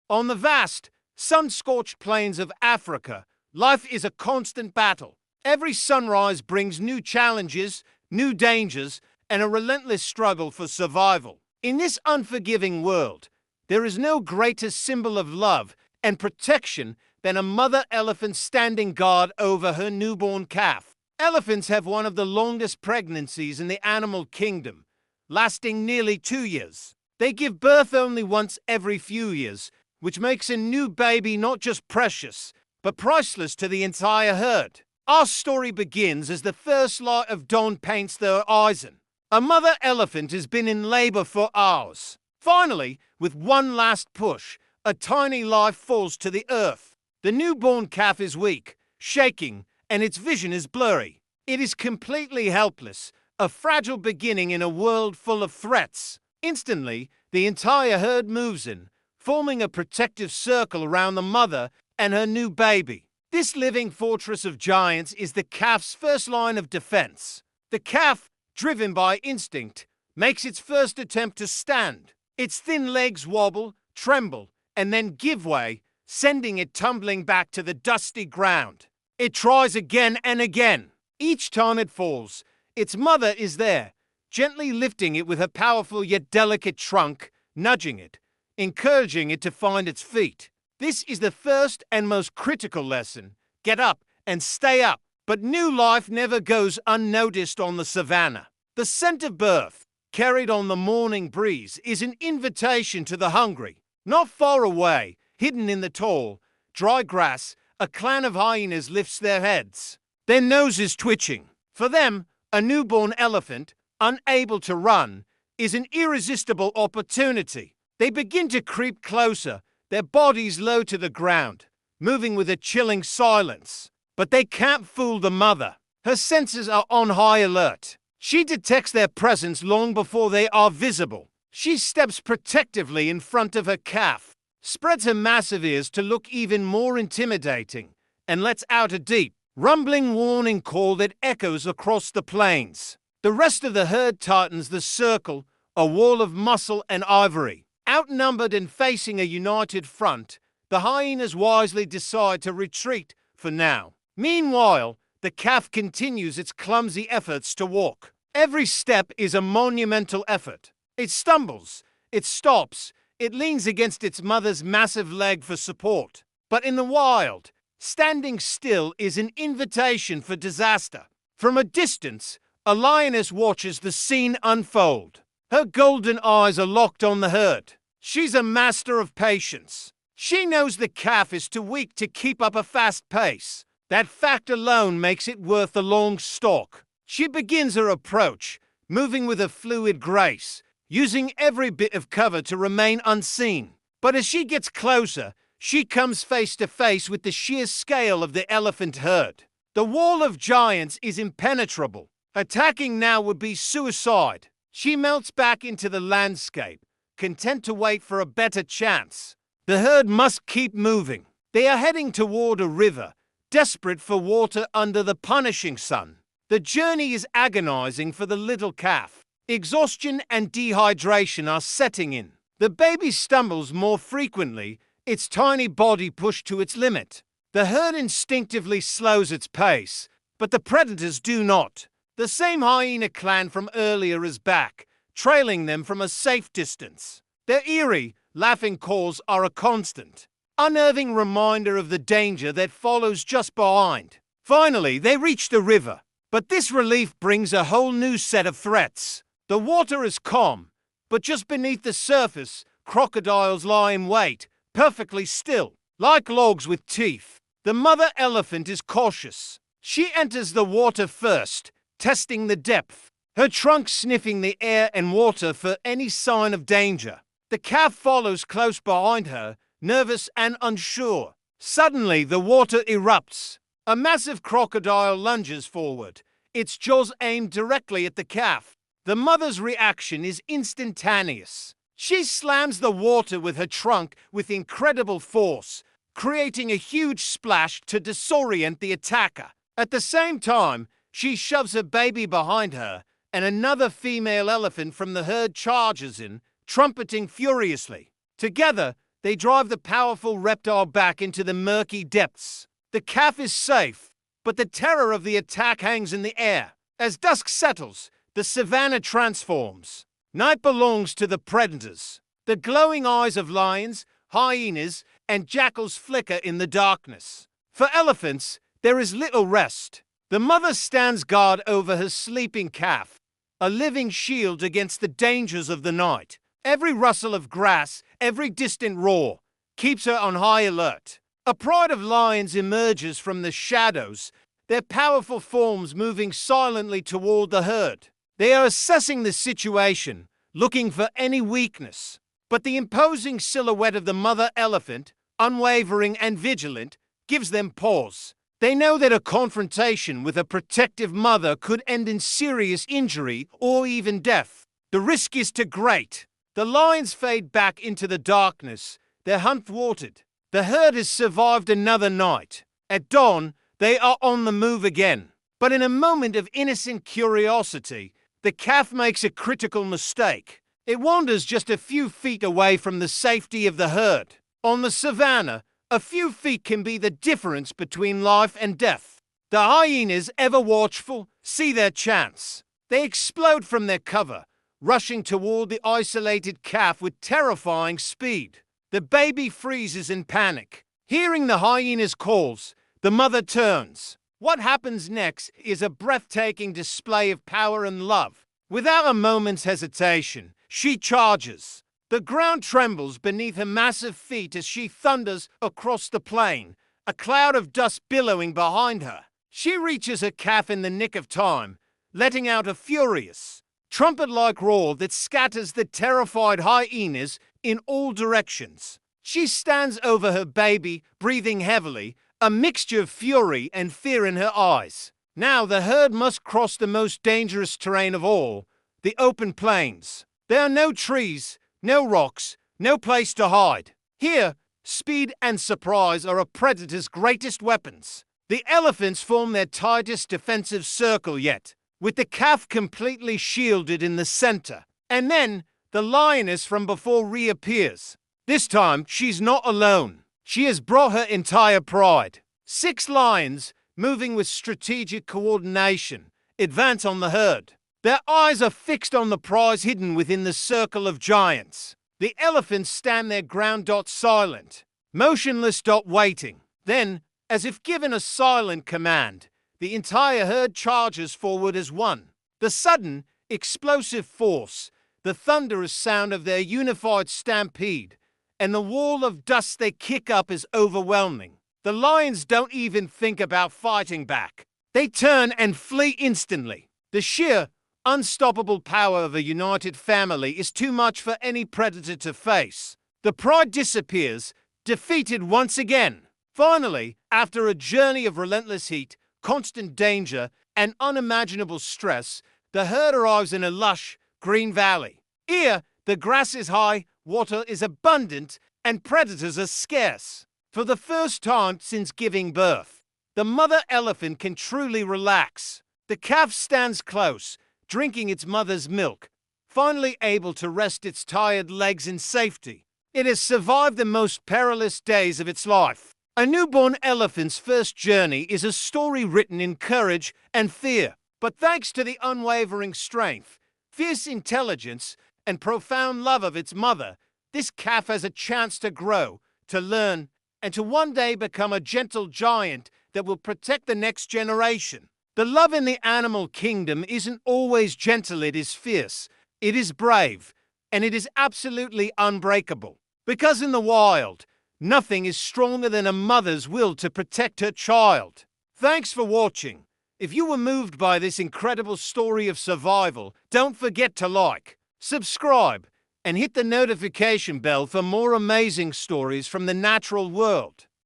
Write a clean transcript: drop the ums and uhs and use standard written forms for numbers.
On the vast, sun-scorched plains of Africa, life is a constant battle. Every sunrise brings new challenges, new dangers, and a relentless struggle for survival. In this unforgiving world, there is no greater symbol of love and protection than a mother elephant standing guard over her newborn calf. Elephants have one of the longest pregnancies in the animal kingdom, lasting nearly 2 years. They give birth only once every few years, which makes a new baby not just precious, but priceless to the entire herd. Our story begins as the first light of dawn paints the horizon. A mother elephant has been in labor for hours. Finally, with one last push, a tiny life falls to the earth. The newborn calf is weak, shaking, and its vision is blurry. It is completely helpless, a fragile beginning in a world full of threats. Instantly, the entire herd moves in, forming a protective circle around the mother and her new baby. This living fortress of giants is the calf's first line of defense. The calf, driven by instinct, makes its first attempt to stand. Its thin legs wobble, tremble, and then give way, sending it tumbling back to the dusty ground. It tries again and again. Each time it falls, its mother is there, gently lifting it with her powerful yet delicate trunk, nudging it, encouraging it to find its feet. This is the first and most critical lesson. Get up and stay up. But new life never goes unnoticed on the savannah. The scent of birth, carried on the morning breeze, is an invitation to the hungry. Not far away, hidden in the tall, dry grass, a clan of hyenas lifts their heads, their noses twitching. For them, a newborn elephant, unable to run, is an irresistible opportunity. They begin to creep closer, their bodies low to the ground, moving with a chilling silence. But they can't fool the mother. Her senses are on high alert. She detects their presence long before they are visible. She steps protectively in front of her calf, spreads her massive ears to look even more intimidating, and lets out a deep, rumbling warning call that echoes across the plains. The rest of the herd tightens the circle, a wall of muscle and ivory. Outnumbered and facing a united front, the hyenas wisely decide to retreat for now. Meanwhile, the calf continues its clumsy efforts to walk. Every step is a monumental effort. It stumbles, it stops, it leans against its mother's massive leg for support. But in the wild, standing still is an invitation for disaster. From a distance, a lioness watches the scene unfold. Her golden eyes are locked on the herd. She's a master of patience. She knows the calf is too weak to keep up a fast pace. That fact alone makes it worth the long stalk. She begins her approach, moving with a fluid grace, using every bit of cover to remain unseen. But as she gets closer, she comes face to face with the sheer scale of the elephant herd. The wall of giants is impenetrable. Attacking now would be suicide. She melts back into the landscape, content to wait for a better chance. The herd must keep moving. They are heading toward a river, desperate for water under the punishing sun. The journey is agonizing for the little calf. Exhaustion and dehydration are setting in. The baby stumbles more frequently, its tiny body pushed to its limit. The herd instinctively slows its pace, but the predators do not. The same hyena clan from earlier is back, trailing them from a safe distance. Their eerie, laughing calls are a constant, unnerving reminder of the danger that follows just behind. Finally, they reach the river, but this relief brings a whole new set of threats. The water is calm, but just beneath the surface, crocodiles lie in wait, perfectly still, like logs with teeth. The mother elephant is cautious. She enters the water first, testing the depth, her trunk sniffing the air and water for any sign of danger. The calf follows close behind her, nervous and unsure. Suddenly, the water erupts. A massive crocodile lunges forward, its jaws aimed directly at the calf. The mother's reaction is instantaneous. She slams the water with her trunk with incredible force, creating a huge splash to disorient the attacker. At the same time, she shoves her baby behind her, and another female elephant from the herd charges in, trumpeting furiously. Together, They drive the powerful reptile back into the murky depths. The calf is safe, but the terror of the attack hangs in the air. As dusk settles, the savannah transforms. Night belongs to the predators. The glowing eyes of lions, hyenas, and jackals flicker in the darkness. For elephants, there is little rest. The mother stands guard over her sleeping calf, a living shield against the dangers of the night. Every rustle of grass, every distant roar, keeps her on high alert. A pride of lions emerges from the shadows, their powerful forms moving silently toward the herd. They are assessing the situation, looking for any weakness. But the imposing silhouette of the mother elephant, unwavering and vigilant, gives them pause. They know that a confrontation with a protective mother could end in serious injury or even death. The risk is too great. The lions fade back into the darkness, their hunt thwarted. The herd has survived another night. At dawn, they are on the move again. But in a moment of innocent curiosity, the calf makes a critical mistake. It wanders just a few feet away from the safety of the herd. On the savannah, a few feet can be the difference between life and death. The hyenas, ever watchful, see their chance. They explode from their cover, rushing toward the isolated calf with terrifying speed. The baby freezes in panic. Hearing the hyena's calls, the mother turns. What happens next is a breathtaking display of power and love. Without a moment's hesitation, she charges. The ground trembles beneath her massive feet as she thunders across the plain, a cloud of dust billowing behind her. She reaches her calf in the nick of time, letting out a furious, trumpet-like roar that scatters the terrified hyenas in all directions. She stands over her baby, breathing heavily, a mixture of fury and fear in her eyes. Now the herd must cross the most dangerous terrain of all, the open plains. There are no trees, no rocks, no place to hide. Here, speed and surprise are a predator's greatest weapons. The elephants form their tightest defensive circle yet, with the calf completely shielded in the center. And then, the lioness from before reappears. This time, she's not alone. She has brought her entire pride. 6 lions, moving with strategic coordination, advance on the herd. Their eyes are fixed on the prize hidden within the circle of giants. The elephants stand their ground, silent, motionless, waiting. Then, as if given a silent command, the entire herd charges forward as one. The sudden, explosive force, the thunderous sound of their unified stampede, and the wall of dust they kick up is overwhelming. The lions don't even think about fighting back. They turn and flee instantly. The sheer, unstoppable power of a united family is too much for any predator to face. The pride disappears, defeated once again. Finally, after a journey of relentless heat, constant danger, and unimaginable stress, the herd arrives in a lush, green valley. Here, the grass is high, water is abundant, and predators are scarce. For the first time since giving birth, the mother elephant can truly relax. The calf stands close, drinking its mother's milk, finally able to rest its tired legs in safety. It has survived the most perilous days of its life. A newborn elephant's first journey is a story written in courage and fear. But thanks to the unwavering strength, fierce intelligence, and profound love of its mother, this calf has a chance to grow, to learn, and to one day become a gentle giant that will protect the next generation. The love in the animal kingdom isn't always gentle, it is fierce, it is brave, and it is absolutely unbreakable. Because in the wild, nothing is stronger than a mother's will to protect her child. Thanks for watching. If you were moved by this incredible story of survival, don't forget to like, subscribe, and hit the notification bell for more amazing stories from the natural world.